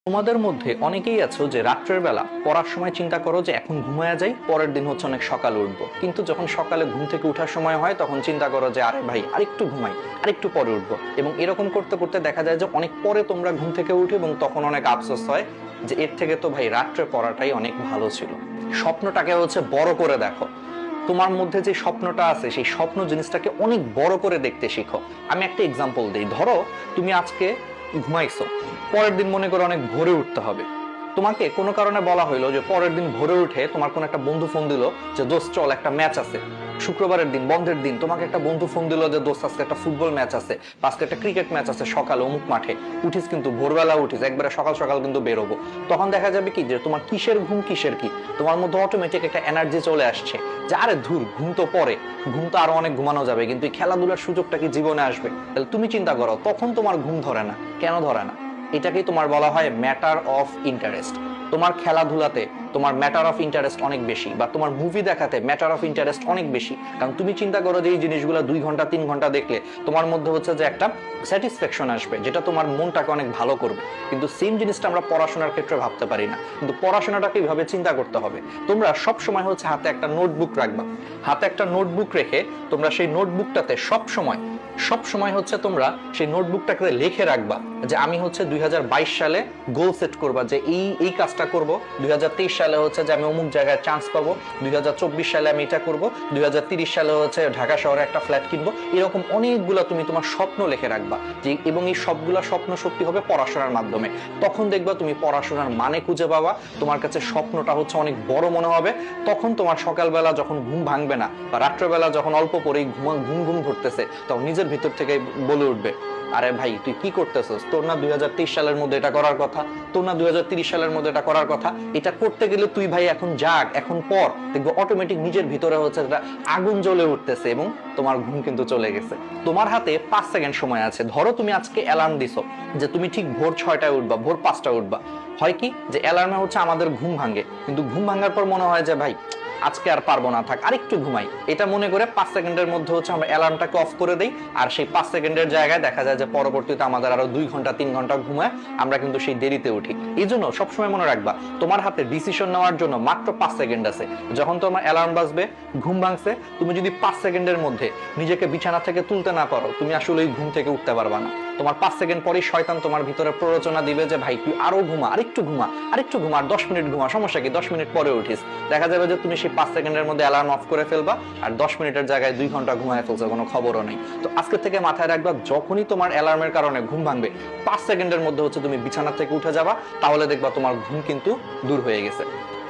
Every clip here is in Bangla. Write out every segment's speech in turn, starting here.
তোমাদের মধ্যে অনেকেই আছো যে রাত্রের বেলা পড়ার সময় চিন্তা করো যে এখন ঘুমায়া যাই, পরের দিন হচ্ছে অনেক সকালে উঠবো, কিন্তু যখন সকালে ঘুম থেকে ওঠার সময় হয় তখন চিন্তা করো যে আরে ভাই আরেকটু ঘুমাই, আরেকটু পরে উঠবো। এবং এরকম করতে করতে দেখা যায় যে অনেক পরে তোমরা ঘুম থেকে উঠে এবং তখন অনেক আফসোস হয় যে এর থেকে তো ভাই রাত্রে পড়াটাই অনেক ভালো ছিল। স্বপ্নটাকে হচ্ছে বড় করে দেখো। তোমার মধ্যে যে স্বপ্নটা আছে সেই স্বপ্ন জিনিসটাকে অনেক বড় করে দেখতে শিখো। আমি একটা এক্সাম্পল দিই। ধরো তুমি আজকে ঘুমাইছো, পরের দিন মনে করো অনেক ভোরে উঠতে হবে। তোমাকে কোনো কারণে বলা হইলো যে পরের দিন ভোরে উঠে তোমার কোন একটা বন্ধু ফোন দিল যে দোস্ত চল একটা ম্যাচ আছে। শুক্রবারের দিন, বন্ধের দিন, তোমাকে একটা বন্ধু ফোন দিল যে দোস্ত আজকে একটা ফুটবল ম্যাচ আছে, আজকে একটা ক্রিকেট ম্যাচ আছে সকালে অমুক মাঠে। উঠিস কিন্তু ভোরবেলা, উঠিস একবারে সকাল সকাল কিন্তু বেরোবো। তখন দেখা যাবে কি যে তোমার কিসের ঘুম কিসের কি, তোমার মধ্যে অটোমেটিক একটা এনার্জি চলে আসছে যে আরে ধুর, ঘুম তো পরে, ঘুম তো আরো অনেক ঘুমানো যাবে, কিন্তু এই খেলাধুলার সুযোগটা কি জীবনে আসবে? তাহলে তুমি চিন্তা করো, তখন তোমার ঘুম ধরে না। কেন ধরে না? এটাকেই তোমার বলা হয় ম্যাটার অফ ইন্টারেস্ট। তোমার খেলাধুলাতে তোমার ম্যাটার অফ ইন্টারেস্ট অনেক বেশি, বা তোমার মুভি দেখাতে ম্যাটার অফ ইন্টারেস্ট অনেক বেশি। কারণ তুমি চিন্তা করো যে এই জিনিসগুলো 2 ঘন্টা 3 ঘন্টা দেখলে তোমার মধ্যে হচ্ছে যে একটা স্যাটিসফ্যাকশন আসবে, যেটা তোমার মনটাকে অনেক ভালো করবে। কিন্তু সেম জিনিসটা আমরা পড়াশোনার ক্ষেত্রে ভাবতে পারি না। কিন্তু পড়াশোনাটাকে এইভাবে চিন্তা করতে হবে। তোমরা সব সময় হচ্ছে হাতে একটা নোটবুক রাখবা। হাতে একটা নোটবুক রেখে তোমরা সেই নোটবুকটাতে সব সময় হচ্ছে তোমরা সেই নোটবুকটাকে লিখে রাখবা যে আমি হচ্ছে 2022 সালে গোল সেট করবা যে এই কাজটা করব, 2023 সালে হচ্ছে যে আমি অমুক জায়গায় চান্স পাবো, 2024 সালে আমি এটা করব, 2030 সালে হচ্ছে ঢাকা শহরে একটা ফ্ল্যাট কিনবো। এরকম অনেকগুলো তুমি তোমার স্বপ্ন লিখে রাখবা যে, এবং এই সবগুলা স্বপ্ন সত্যি হবে পড়াশোনার মাধ্যমে। তখন দেখবা তুমি পড়াশোনার মানে খুঁজে পাবা, তোমার কাছে স্বপ্নটা হচ্ছে অনেক বড় মনে হবে। তখন তোমার সকালবেলা যখন ঘুম ভাঙবে না, বা রাত্রেবেলা যখন অল্প পরেই ঘুম ঘুম ধরতেছে, তখন নিজের ভিতর থেকে বলে উঠবে আরে ভাই তুই কি করতেছস, তোর না 2023 সালের মধ্যে এটা করার কথা, তোর না 2030 সালের মধ্যে এটা করার কথা। এটা করতে গেলে তুই ভাই এখন জাগ, এখন পর, দেখবো অটোমেটিক নিজের ভিতরে হচ্ছে একটা আগুন জ্বলে উঠতেছে এবং তোমার ঘুম কিন্তু চলে গেছে। তোমার হাতে 5 সেকেন্ড সময় আছে। ধরো তুমি আজকে অ্যালার্ম দিছো যে তুমি ঠিক ভোর 6টায় উঠবা, ভোর 5টায় উঠবা। হয় কি যে অ্যালার্মে হচ্ছে আমাদের ঘুম ভাঙে, কিন্তু ঘুম ভাঙার পর মনে হয় যে ভাই আজকে আর পারবো না, থাক আরেকটু ঘুমাই। এটা মনে করে 5 সেকেন্ডের মধ্যে হচ্ছে আমরা অ্যালার্মটাকে অফ করে দেই। আর সেই 5 সেকেন্ডের জায়গায় দেখা যায় যে পরবর্তীতে আমাদের আরো 2 ঘন্টা 3 ঘন্টা ঘুমায় আমরা কিন্তু সেই দেরিতে উঠি। এই জন্য সবসময় মনে রাখবা তোমার হাতে ডিসিশন নেওয়ার জন্য মাত্র 5 সেকেন্ড আছে। যখন তোমার অ্যালার্ম বাজবে, ঘুম ভাঙছে, তুমি যদি 5 সেকেন্ডের মধ্যে নিজেকে বিছানা থেকে তুলতে না পারো, তুমি আসলে এই ঘুম থেকে উঠতে পারবা না। তোমার 5 সেকেন্ড পরেই শয়তান তোমার ভিতরে প্ররোচনা দিবে যে ভাই তুই আরো ঘুমা, আরেকটু ঘুমা, আরেকটু ঘুমা, আর 10 মিনিট ঘুমা, সমস্যা কি, 10 মিনিট পরে উঠিস। দেখা যাবে যে তুমি সেই 5 সেকেন্ডের মধ্যে অ্যালার্ম অফ করে ফেলবা, আর 10 মিনিটের জায়গায় 2 ঘন্টা ঘুমায় ফেলছো, কোনো খবরও নেই। তো আজকে থেকে মাথায় রাখবা, যখনই তোমার অ্যালার্মের কারণে ঘুম ভাঙবে, 5 সেকেন্ডের মধ্যে হচ্ছে তুমি বিছানা থেকে উঠে যাবা, তাহলে দেখবা তোমার ঘুম কিন্তু দূর হয়ে গেছে।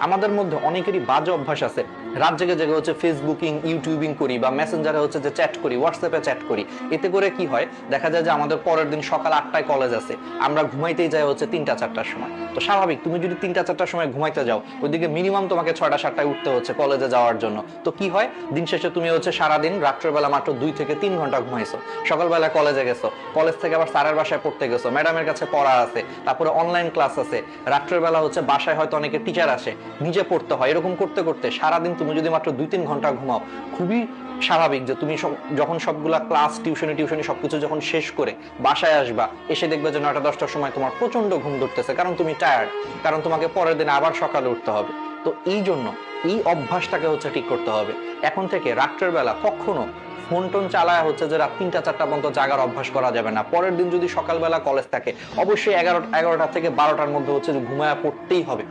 আমাদের মধ্যে অনেকেরই বাজে অভ্যাস আছে, রাত জেগে জেগে হচ্ছে ফেসবুকিং, ইউটিউবিং করি, বা মেসেঞ্জারে হচ্ছে যে চ্যাট করি, হোয়াটসঅ্যাপে চ্যাট করি। এতে করে কি হয়, দেখা যায় যে আমাদের পরের দিন সকাল 8টায় কলেজ আছে, আমরা ঘুমাইতেই যাই হচ্ছে 3টা 4টার সময়। তো স্বাভাবিক, তুমি যদি 3টা 4টার সময় ঘুমাইতে যাও, ওইদিকে মিনিমাম তোমাকে 6টা 7টায় উঠতে হচ্ছে কলেজে যাওয়ার জন্য। তো কি হয়, দিন শেষে তুমি হচ্ছে সারাদিন রাত্রেবেলা মাত্র 2 থেকে 3 ঘন্টা ঘুমাইছো, সকালবেলা কলেজে গেছো, কলেজ থেকে আবার স্যারের বাসায় পড়তে গেছো, ম্যাডামের কাছে পড়া আছে, তারপরে অনলাইন ক্লাস আছে, রাত্রেবেলা হচ্ছে বাসায় হয়তো অনেকে টিচার আসে, নিজে পড়তে হয়। এরকম করতে করতে সারাদিন তুমি যদি মাত্র 2-3 ঘন্টা ঘুমাও, খুবই স্বাভাবিক যে তুমি যখন সবগুলা ক্লাস, টিউশনি সবকিছু যখন শেষ করে বাসায় আসবা, এসে দেখবে যে 9টা 10টার সময় তোমার প্রচন্ড ঘুম ধরতেছে, কারণ তুমি টায়ার্ড, কারণ তোমাকে পরের দিন আবার সকালে উঠতে হবে। তো এই জন্য এই অভ্যাসটাকে হচ্ছে ঠিক করতে হবে। এখন থেকে রাত্রের বেলা কখনো ফোন টোন চালায় হচ্ছে যে রাত 3টা 4টা পর্যন্ত জাগার অভ্যাস করা যাবে না। পরের দিন যদি সকালবেলা কলেজ থাকে, অবশ্যই 11টা থেকে 12টার মধ্যে হচ্ছে ঘুমায়া পড়তেই হবে।